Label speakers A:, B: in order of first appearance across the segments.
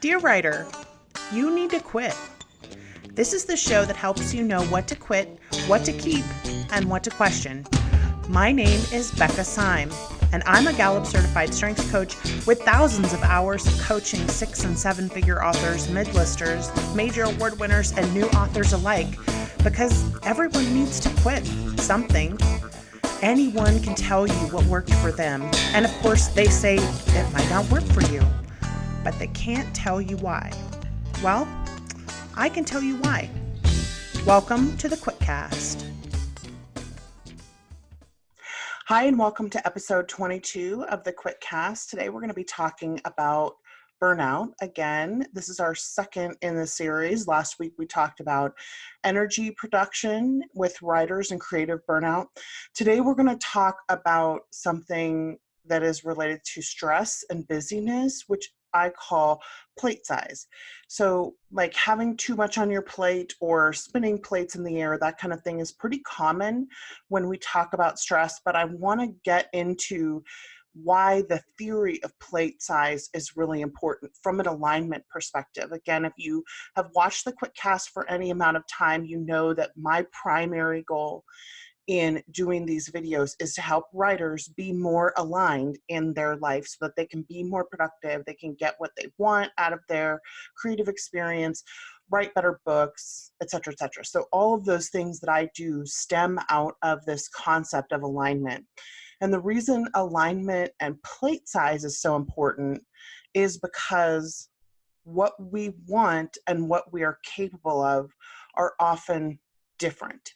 A: Dear writer, you need to quit. This is the show that helps you know what to quit, what to keep, and what to question. My name is Becca Syme, and I'm a Gallup certified strengths coach with thousands of hours of coaching 6 and 7 figure authors, mid-listers, major award winners, and new authors alike because everyone needs to quit something. Anyone can tell you what worked for them, and of course, they say it might not work for you, but they can't tell you why. Well, I can tell you why. Welcome to the QuitCast. Hi, and welcome to episode 22 of the QuitCast. Today we're going to be talking about burnout. Again, this is our second in the series. Last week we talked about energy production with writers and creative burnout. Today we're going to talk about something that is related to stress and busyness, which I call plate size. So like having too much on your plate or spinning plates in the air, that kind of thing is pretty common when we talk about stress, but I want to get into why the theory of plate size is really important from an alignment perspective. Again, if you have watched the QuitCast for any amount of time, you know that my primary goal in doing these videos is to help writers be more aligned in their life so that they can be more productive, they can get what they want out of their creative experience, write better books, etc., etc. So all of those things that I do stem out of this concept of alignment. And the reason alignment and plate size is so important is because what we want and what we are capable of are often different.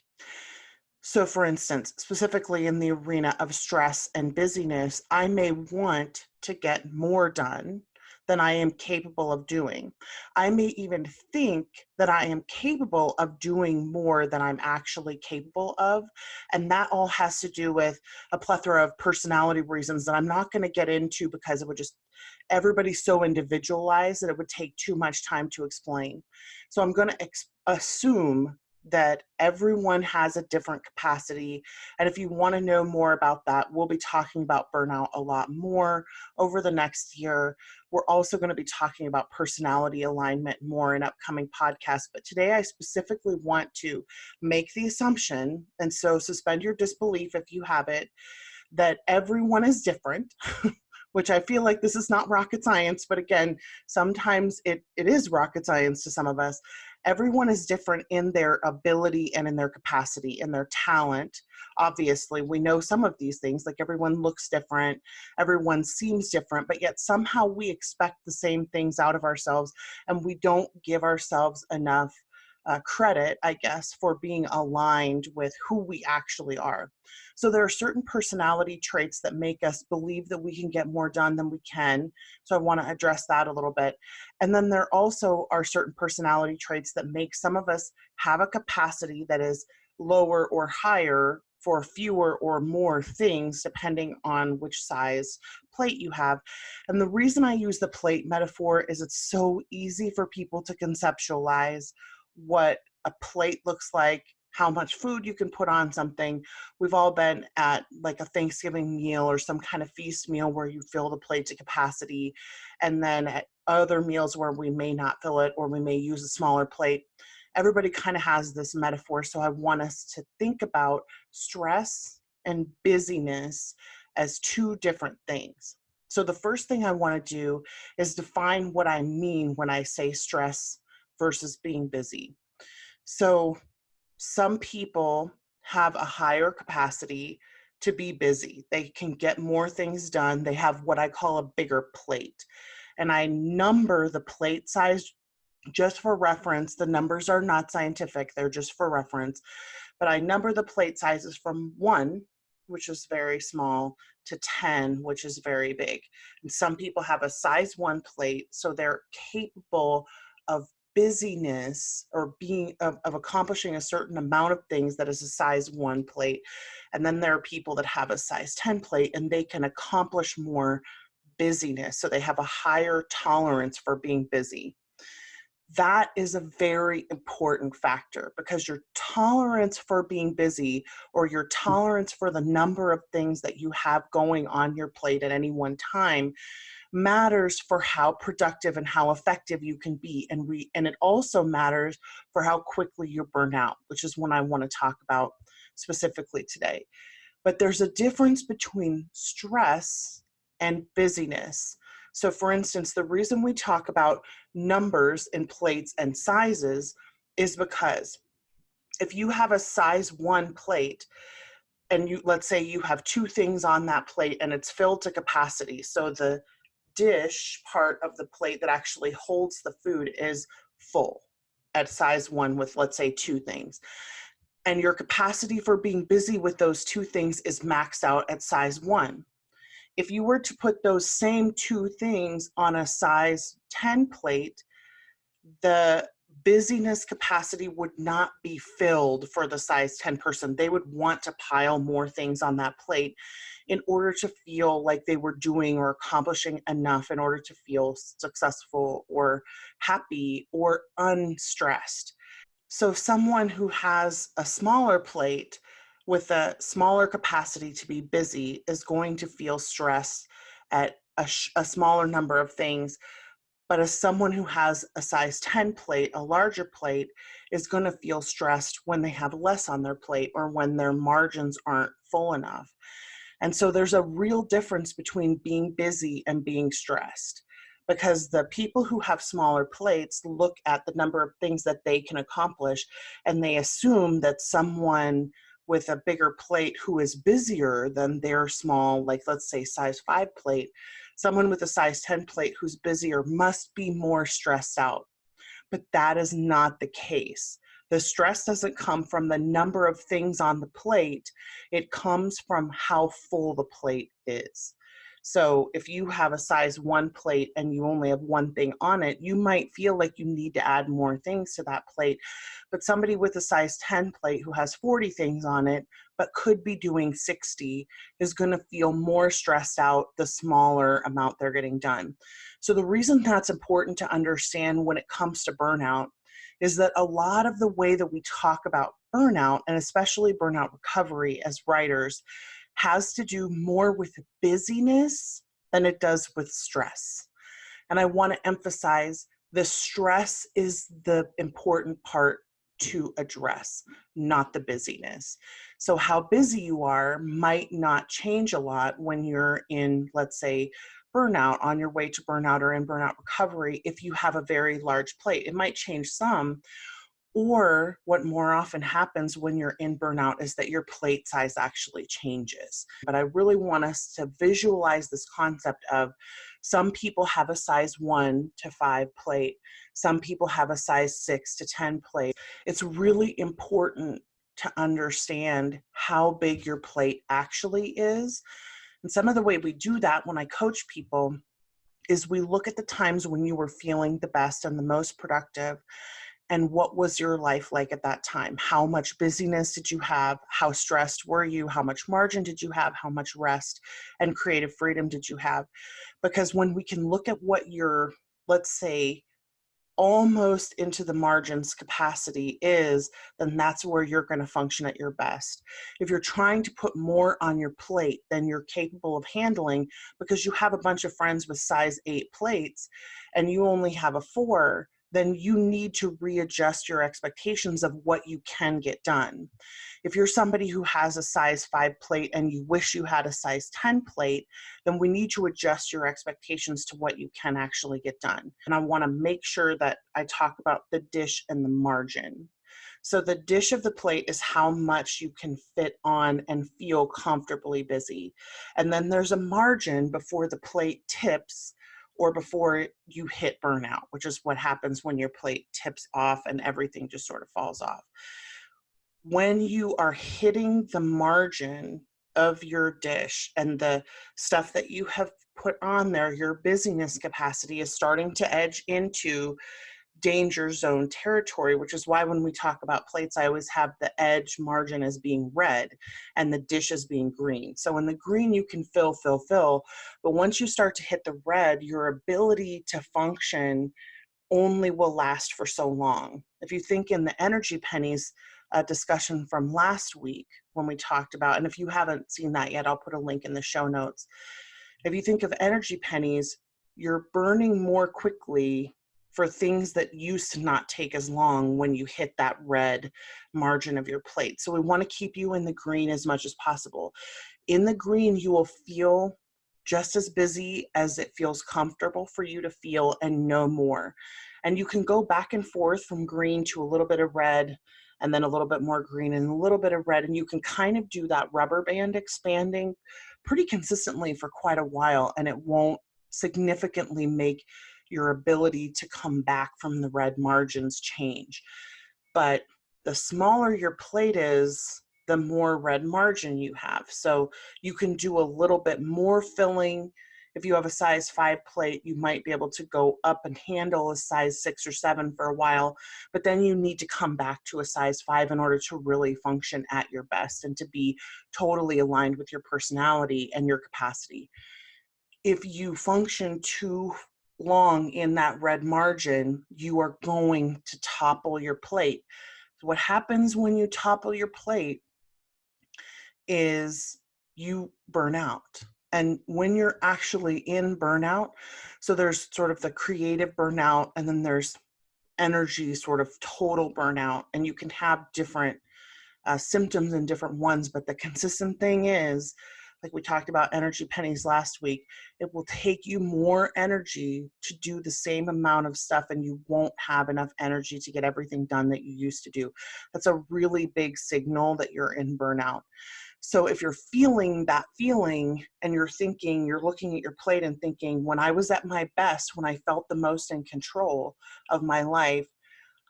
A: So for instance, specifically in the arena of stress and busyness, I may want to get more done than I am capable of doing. I may even think that I am capable of doing more than I'm actually capable of. And that all has to do with a plethora of personality reasons that I'm not going to get into because it would just, everybody's so individualized that it would take too much time to explain. So I'm going to assume that everyone has a different capacity. And if you want to know more about that, we'll be talking about burnout a lot more over the next year. We're also going to be talking about personality alignment more in upcoming podcasts. But today I specifically want to make the assumption, and so suspend your disbelief if you have it, that everyone is different. Which I feel like this is not rocket science, but again, sometimes it is rocket science to some of us. Everyone is different in their ability and in their capacity and their talent. Obviously, we know some of these things, like everyone looks different, everyone seems different, but yet somehow we expect the same things out of ourselves, and we don't give ourselves enough credit, I guess, for being aligned with who we actually are. So there are certain personality traits that make us believe that we can get more done than we can. So I want to address that a little bit. And then there also are certain personality traits that make some of us have a capacity that is lower or higher for fewer or more things, depending on which size plate you have. And the reason I use the plate metaphor is it's so easy for people to conceptualize what a plate looks like, how much food you can put on something. We've all been at like a Thanksgiving meal or some kind of feast meal where you fill the plate to capacity, and then at other meals where we may not fill it or we may use a smaller plate. Everybody kind of has this metaphor, so I want us to think about stress and busyness as two different things. So the first thing I want to do is define what I mean when I say stress versus being busy. So some people have a higher capacity to be busy. They can get more things done. They have what I call a bigger plate. And I number the plate size just for reference. The numbers are not scientific, they're just for reference. But I number the plate sizes from 1, which is very small, to 10, which is very big. And some people have a size 1 plate, so they're capable of busyness or being of accomplishing a certain amount of things that is a size 1 plate. And then there are people that have a size 10 plate and they can accomplish more busyness. So they have a higher tolerance for being busy. That is a very important factor because your tolerance for being busy or your tolerance for the number of things that you have going on your plate at any one time matters for how productive and how effective you can be. And it also matters for how quickly you burn out, which is what I want to talk about specifically today. But there's a difference between stress and busyness. So for instance, the reason we talk about numbers and plates and sizes is because if you have a size 1 plate, and let's say you have 2 things on that plate and it's filled to capacity. So the dish part of the plate that actually holds the food is full at size 1 with, let's say, 2 things. And your capacity for being busy with those 2 things is maxed out at size 1. If you were to put those same 2 things on a size 10 plate, the busyness capacity would not be filled for the size 10 person. They would want to pile more things on that plate in order to feel like they were doing or accomplishing enough in order to feel successful or happy or unstressed. So someone who has a smaller plate with a smaller capacity to be busy is going to feel stressed at a smaller number of things. But as someone who has a size 10 plate, a larger plate, is going to feel stressed when they have less on their plate or when their margins aren't full enough. And so there's a real difference between being busy and being stressed, because the people who have smaller plates look at the number of things that they can accomplish and they assume that someone with a bigger plate who is busier than their small, like let's say size 5 plate, someone with a size 10 plate who's busier must be more stressed out. But that is not the case. The stress doesn't come from the number of things on the plate. It comes from how full the plate is. So if you have a size 1 plate and you only have 1 thing on it, you might feel like you need to add more things to that plate. But somebody with a size 10 plate who has 40 things on it, but could be doing 60, is going to feel more stressed out the smaller amount they're getting done. So the reason that's important to understand when it comes to burnout is that a lot of the way that we talk about burnout, and especially burnout recovery as writers, has to do more with busyness than it does with stress. And I want to emphasize the stress is the important part to address, not the busyness. So how busy you are might not change a lot when you're in, let's say, burnout, on your way to burnout or in burnout recovery. If you have a very large plate, it might change some. Or what more often happens when you're in burnout is that your plate size actually changes. But I really want us to visualize this concept of some people have a size 1 to 5 plate. Some people have a size 6 to 10 plate. It's really important to understand how big your plate actually is. And some of the way we do that when I coach people is we look at the times when you were feeling the best and the most productive. And what was your life like at that time? How much busyness did you have? How stressed were you? How much margin did you have? How much rest and creative freedom did you have? Because when we can look at what your, let's say, almost into the margins capacity is, then that's where you're going to function at your best. If you're trying to put more on your plate than you're capable of handling because you have a bunch of friends with size 8 plates and you only have a 4, then you need to readjust your expectations of what you can get done. If you're somebody who has a size 5 plate and you wish you had a size 10 plate, then we need to adjust your expectations to what you can actually get done. And I want to make sure that I talk about the dish and the margin. So the dish of the plate is how much you can fit on and feel comfortably busy. And then there's a margin before the plate tips or before you hit burnout, which is what happens when your plate tips off and everything just sort of falls off. When you are hitting the margin of your dish and the stuff that you have put on there, your busyness capacity is starting to edge into danger zone territory, which is why when we talk about plates, I always have the edge margin as being red and the dish as being green. So in the green, you can fill, but once you start to hit the red, your ability to function only will last for so long. If you think in the energy pennies discussion from last week when we talked about, and if you haven't seen that yet, I'll put a link in the show notes. If you think of energy pennies, you're burning more quickly for things that used to not take as long when you hit that red margin of your plate. So we want to keep you in the green as much as possible. In the green, you will feel just as busy as it feels comfortable for you to feel, and no more. And you can go back and forth from green to a little bit of red, and then a little bit more green and a little bit of red. And you can kind of do that rubber band expanding pretty consistently for quite a while, and it won't significantly make your ability to come back from the red margins change. But the smaller your plate is, the more red margin you have. So you can do a little bit more filling. If you have a size 5 plate, you might be able to go up and handle a size 6 or 7 for a while, but then you need to come back to a size 5 in order to really function at your best and to be totally aligned with your personality and your capacity. If you function too long in that red margin, you are going to topple your plate. So what happens when you topple your plate is you burn out. And when you're actually in burnout, so there's sort of the creative burnout, and then there's energy sort of total burnout, and you can have different symptoms and different ones, but the consistent thing is, like we talked about energy pennies last week, it will take you more energy to do the same amount of stuff, and you won't have enough energy to get everything done that you used to do. That's a really big signal that you're in burnout. So if you're feeling that feeling and you're thinking, you're looking at your plate and thinking, when I was at my best, when I felt the most in control of my life,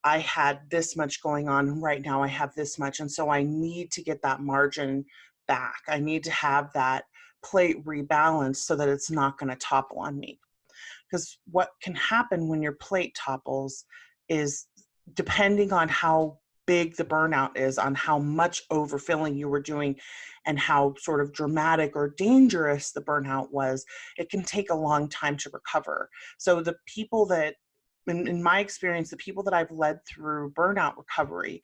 A: I had this much going on. Right now I have this much. And so I need to get that margin back. I need to have that plate rebalanced so that it's not going to topple on me. Because what can happen when your plate topples is, depending on how big the burnout is, on how much overfilling you were doing and how sort of dramatic or dangerous the burnout was, it can take a long time to recover. So the people that, in my experience, the people that I've led through burnout recovery,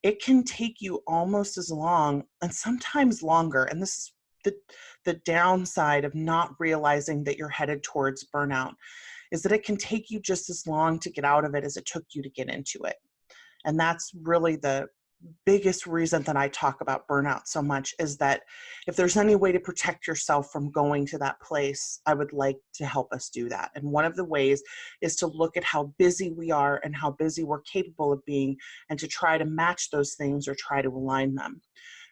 A: it can take you almost as long and sometimes longer. And this is the downside of not realizing that you're headed towards burnout, is that it can take you just as long to get out of it as it took you to get into it. And that's really the biggest reason that I talk about burnout so much, is that if there's any way to protect yourself from going to that place, I would like to help us do that. And one of the ways is to look at how busy we are and how busy we're capable of being, and to try to match those things or try to align them.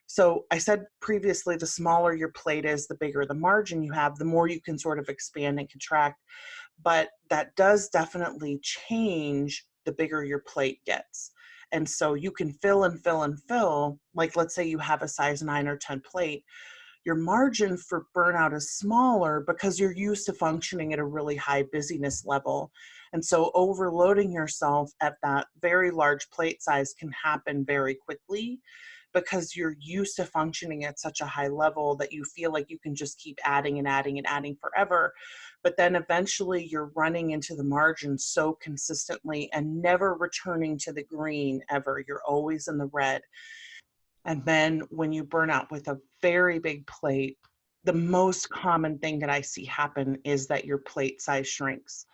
A: So I said previously, the smaller your plate is, the bigger the margin you have, the more you can sort of expand and contract. But that does definitely change the bigger your plate gets. And so you can fill and fill and fill. Like, let's say you have a size 9 or 10 plate. Your margin for burnout is smaller because you're used to functioning at a really high busyness level. And so overloading yourself at that very large plate size can happen very quickly, because you're used to functioning at such a high level that you feel like you can just keep adding and adding and adding forever. But then eventually you're running into the margin so consistently and never returning to the green ever. You're always in the red. And then when you burn out with a very big plate, the most common thing that I see happen is that your plate size shrinks.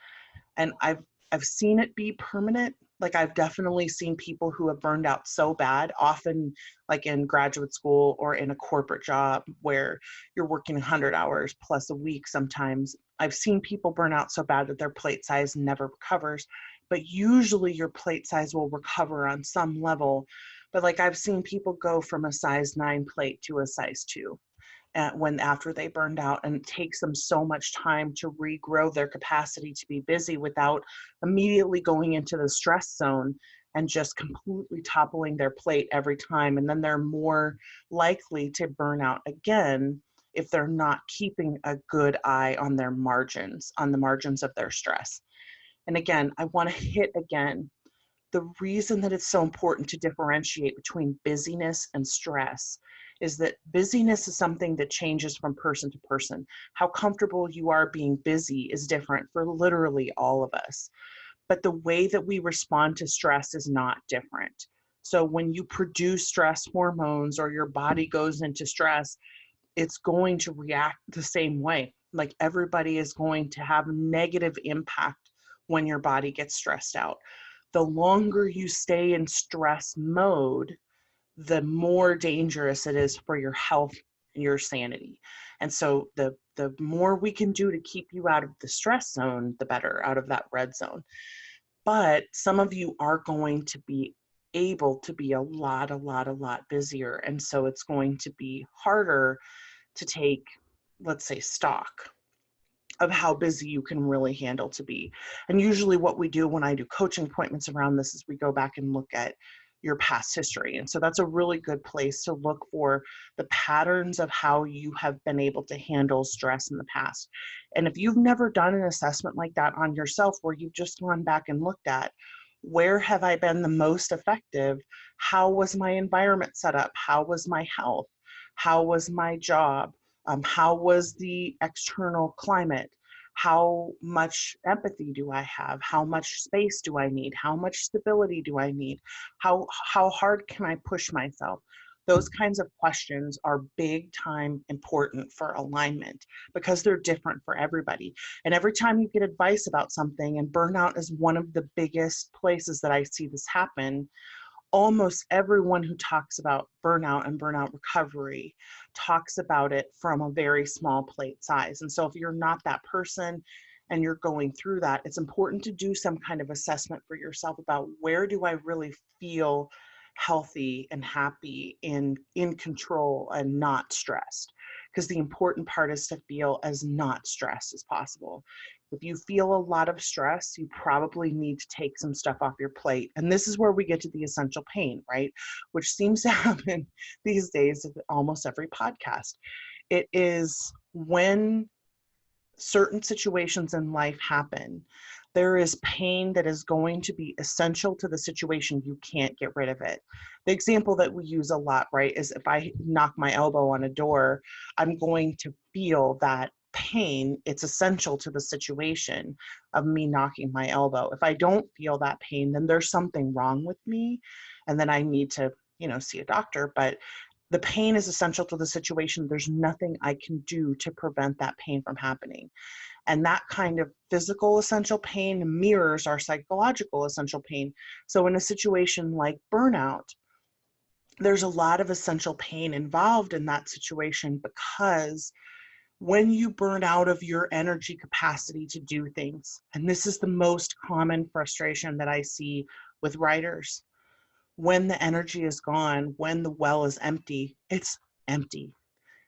A: And I've seen it be permanent. Like, I've definitely seen people who have burned out so bad, often like in graduate school or in a corporate job where you're working 100 hours plus a week sometimes. I've seen people burn out so bad that their plate size never recovers. But usually your plate size will recover on some level. But like, I've seen people go from a size 9 plate to a size 2 when after they burned out, and it takes them so much time to regrow their capacity to be busy without immediately going into the stress zone and just completely toppling their plate every time. And then they're more likely to burn out again if they're not keeping a good eye on their margins, on the margins of their stress. And again, I want to hit again, the reason that it's so important to differentiate between busyness and stress is that busyness is something that changes from person to person. How comfortable you are being busy is different for literally all of us. But the way that we respond to stress is not different. So when you produce stress hormones or your body goes into stress, it's going to react the same way. Like everybody is going to have negative impact when your body gets stressed out. The longer you stay in stress mode, the more dangerous it is for your health and your sanity. And so the more we can do to keep you out of the stress zone, the better, out of that red zone. But some of you are going to be able to be a lot busier. And so it's going to be harder to take, let's say, stock of how busy you can really handle to be. And usually what we do when I do coaching appointments around this is we go back and look at your past history. And so that's a really good place to look for the patterns of how you have been able to handle stress in the past. And if you've never done an assessment like that on yourself, where you've just gone back and looked at, where have I been the most effective? How was my environment set up? How was my health? How was my job? How was the external climate? How much empathy do I have? How much space do I need? How much stability do I need? How hard can I push myself? Those kinds of questions are big time important for alignment because they're different for everybody. And every time you get advice about something, and burnout is one of the biggest places that I see this happen, almost everyone who talks about burnout and burnout recovery talks about it from a very small plate size. And so if you're not that person and you're going through that, it's important to do some kind of assessment for yourself about, where do I really feel healthy and happy, in control and not stressed? Because the important part is to feel as not stressed as possible. If you feel a lot of stress, you probably need to take some stuff off your plate. And this is where we get to the essential pain, right? Which seems to happen these days in almost every podcast. It is when certain situations in life happen, there is pain that is going to be essential to the situation. You can't get rid of it. The example that we use a lot, right, is if I knock my elbow on a door, I'm going to feel that pain. It's essential to the situation of me knocking my elbow. If I don't feel that pain, then there's something wrong with me, and then I need to, see a doctor. But the pain is essential to the situation. There's nothing I can do to prevent that pain from happening. And that kind of physical essential pain mirrors our psychological essential pain. So in a situation like burnout, there's a lot of essential pain involved in that situation, because when you burn out of your energy capacity to do things, and this is the most common frustration that I see with writers, when the energy is gone, when the well is empty, it's empty.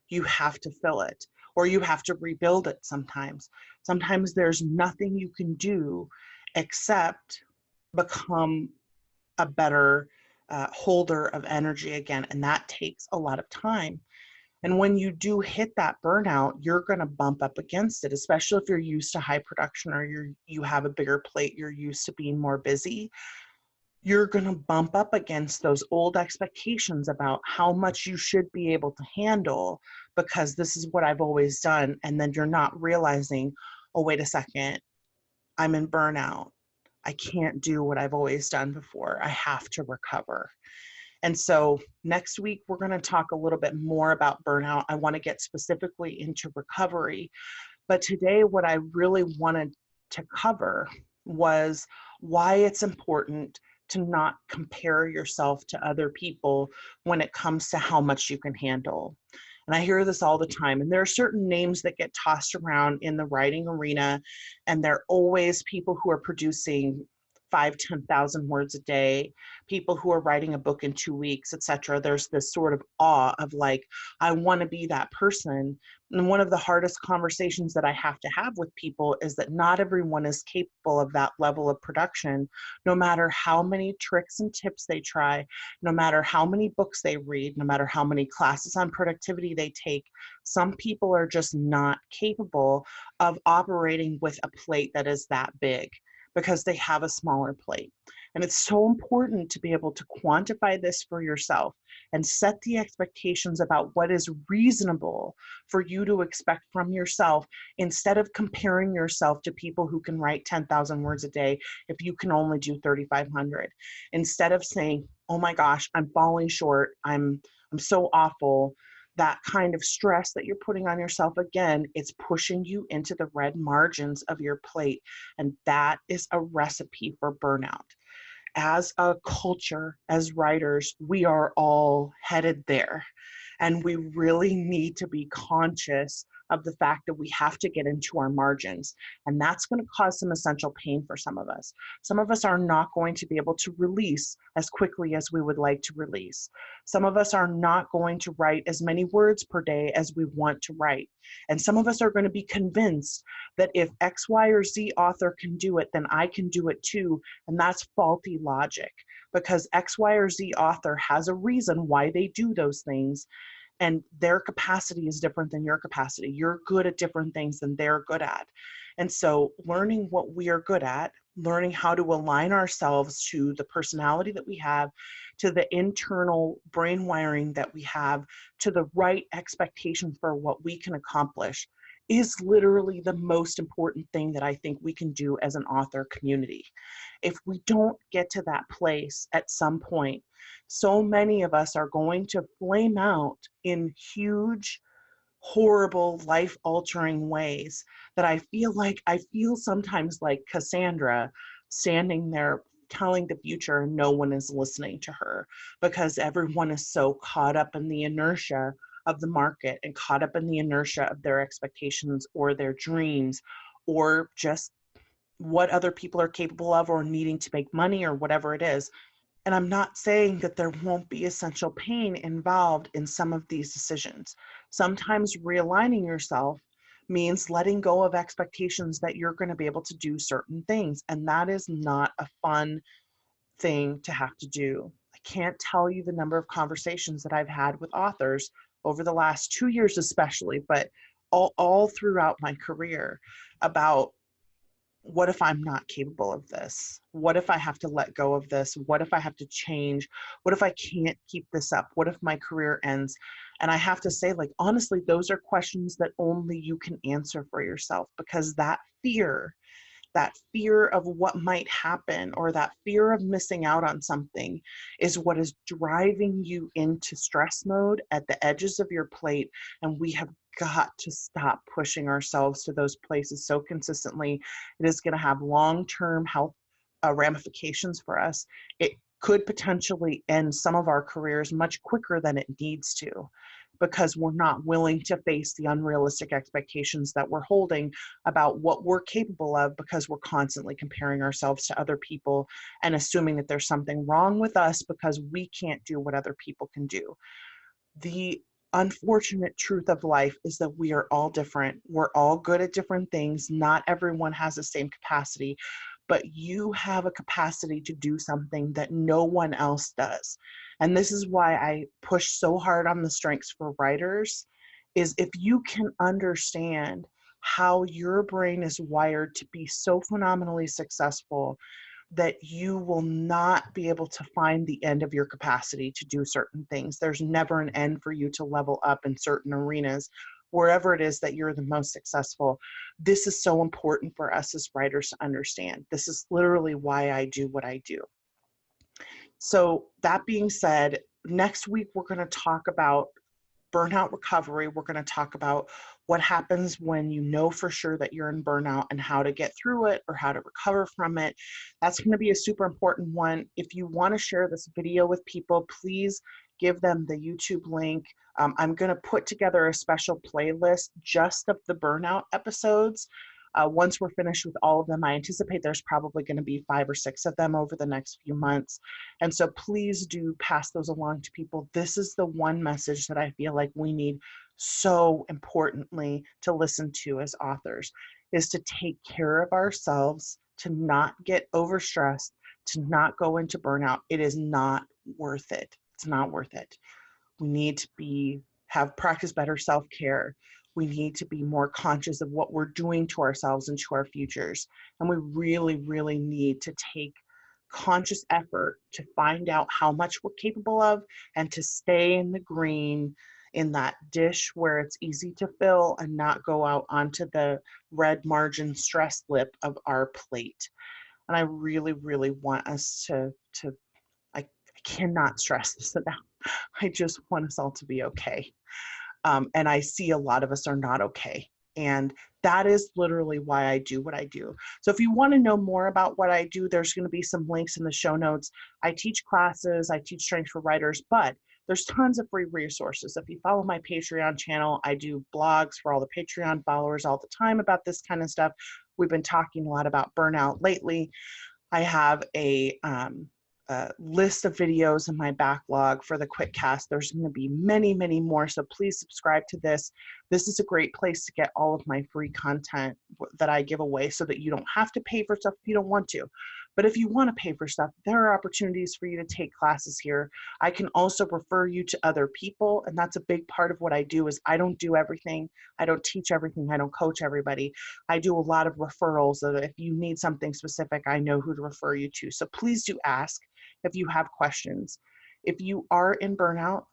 A: You have to fill it, or you have to rebuild it sometimes. Sometimes there's nothing you can do except become a better holder of energy again. And that takes a lot of time. And when you do hit that burnout, you're going to bump up against it, especially if you're used to high production, or you have a bigger plate, you're used to being more busy. You're going to bump up against those old expectations about how much you should be able to handle, because this is what I've always done. And then you're not realizing, oh, wait a second, I'm in burnout. I can't do what I've always done before. I have to recover. And so next week, we're going to talk a little bit more about burnout. I want to get specifically into recovery. But today, what I really wanted to cover was why it's important to not compare yourself to other people when it comes to how much you can handle. And I hear this all the time. And there are certain names that get tossed around in the writing arena, and they're always people who are producing 10,000 words a day, people who are writing a book in 2 weeks, etc. There's this sort of awe of like, I want to be that person. And one of the hardest conversations that I have to have with people is that not everyone is capable of that level of production, no matter how many tricks and tips they try, no matter how many books they read, no matter how many classes on productivity they take. Some people are just not capable of operating with a plate that is that big, because they have a smaller plate. And it's so important to be able to quantify this for yourself and set the expectations about what is reasonable for you to expect from yourself, instead of comparing yourself to people who can write 10,000 words a day if you can only do 3,500. Instead of saying, oh my gosh, I'm falling short, I'm so awful, That kind of stress that you're putting on yourself, again, it's pushing you into the red margins of your plate. And that is a recipe for burnout. As a culture, as writers, we are all headed there. And we really need to be conscious of the fact that we have to get into our margins. And that's going to cause some essential pain for some of us. Some of us are not going to be able to release as quickly as we would like to release. Some of us are not going to write as many words per day as we want to write. And some of us are going to be convinced that if X, Y, or Z author can do it, then I can do it too. And that's faulty logic, because X, Y, or Z author has a reason why they do those things, and their capacity is different than your capacity. You're good at different things than they're good at. And so learning what we are good at, learning how to align ourselves to the personality that we have, to the internal brain wiring that we have, to the right expectation for what we can accomplish, is literally the most important thing that I think we can do as an author community. If we don't get to that place at some point, so many of us are going to flame out in huge, horrible, life-altering ways that I feel sometimes like Cassandra standing there telling the future and no one is listening to her, because everyone is so caught up in the inertia of the market and caught up in the inertia of their expectations or their dreams, or just what other people are capable of, or needing to make money, or whatever it is. And I'm not saying that there won't be essential pain involved in some of these decisions. Sometimes realigning yourself means letting go of expectations that you're going to be able to do certain things. And that is not a fun thing to have to do. I can't tell you the number of conversations that I've had with authors over the last 2 years, especially, but all throughout my career, about, what if I'm not capable of this? What if I have to let go of this? What if I have to change? What if I can't keep this up? What if my career ends? And I have to say, like, honestly, those are questions that only you can answer for yourself, because that fear of what might happen, or that fear of missing out on something, is what is driving you into stress mode at the edges of your plate. And we have got to stop pushing ourselves to those places so consistently. It is going to have long-term health ramifications for us. It could potentially end some of our careers much quicker than it needs to, because we're not willing to face the unrealistic expectations that we're holding about what we're capable of, because we're constantly comparing ourselves to other people and assuming that there's something wrong with us because we can't do what other people can do. The unfortunate truth of life is that we are all different. We're all good at different things. Not everyone has the same capacity, but you have a capacity to do something that no one else does. And this is why I push so hard on the strengths for writers, is if you can understand how your brain is wired to be so phenomenally successful, that you will not be able to find the end of your capacity to do certain things. There's never an end for you to level up in certain arenas, wherever it is that you're the most successful. This is so important for us as writers to understand. This is literally why I do what I do. So that being said, next week we're going to talk about burnout recovery. We're going to talk about what happens when you know for sure that you're in burnout, and how to get through it or how to recover from it. That's going to be a super important one. If you want to share this video with people, please give them the YouTube link. I'm going to put together a special playlist just of the burnout episodes. Once we're finished with all of them, I anticipate there's probably going to be 5 or 6 of them over the next few months. And so please do pass those along to people. This is the one message that I feel like we need so importantly to listen to as authors, is to take care of ourselves, to not get overstressed, to not go into burnout. It is not worth it. It's not worth it. We need to have practice better self-care. We need to be more conscious of what we're doing to ourselves and to our futures. And we really, really need to take conscious effort to find out how much we're capable of, and to stay in the green, in that dish where it's easy to fill, and not go out onto the red margin stress lip of our plate. And I really, really want us I cannot stress this enough. I just want us all to be okay. And I see a lot of us are not okay. And that is literally why I do what I do. So if you want to know more about what I do, there's going to be some links in the show notes. I teach classes, I teach strength for writers, but there's tons of free resources. If you follow my Patreon channel, I do blogs for all the Patreon followers all the time about this kind of stuff. We've been talking a lot about burnout lately. I have a list of videos in my backlog for the QuitCast. There's going to be many, many more. So please subscribe to this. This is a great place to get all of my free content that I give away so that you don't have to pay for stuff if you don't want to. But if you want to pay for stuff, there are opportunities for you to take classes here. I can also refer you to other people. And that's a big part of what I do is I don't do everything. I don't teach everything. I don't coach everybody. I do a lot of referrals so that if you need something specific, I know who to refer you to. So please do ask if you have questions. If you are in burnout,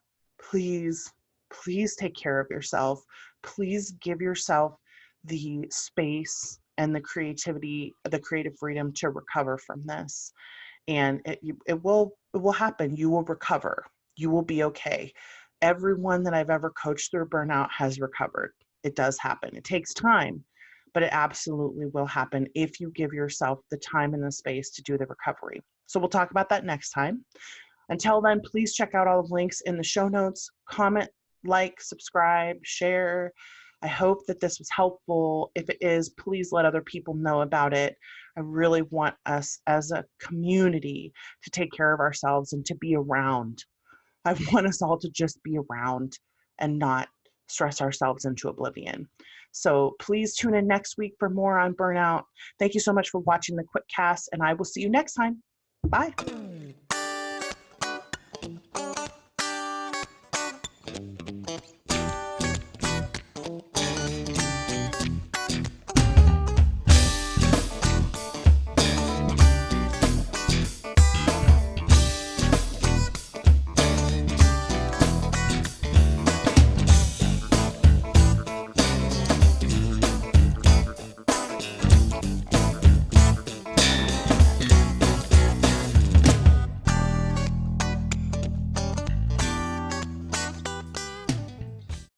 A: please take care of yourself. Please give yourself the space and the creativity, the creative freedom to recover from this. And it will happen. You will recover. You will be okay. Everyone that I've ever coached through burnout has recovered. It does happen. It takes time, but it absolutely will happen if you give yourself the time and the space to do the recovery. So we'll talk about that next time. Until then, please check out all the links in the show notes. Comment, like, subscribe, share. I hope that this was helpful. If it is, please let other people know about it. I really want us as a community to take care of ourselves and to be around. I want us all to just be around and not stress ourselves into oblivion. So please tune in next week for more on burnout. Thank you so much for watching the QuitCast, and I will see you next time. Bye.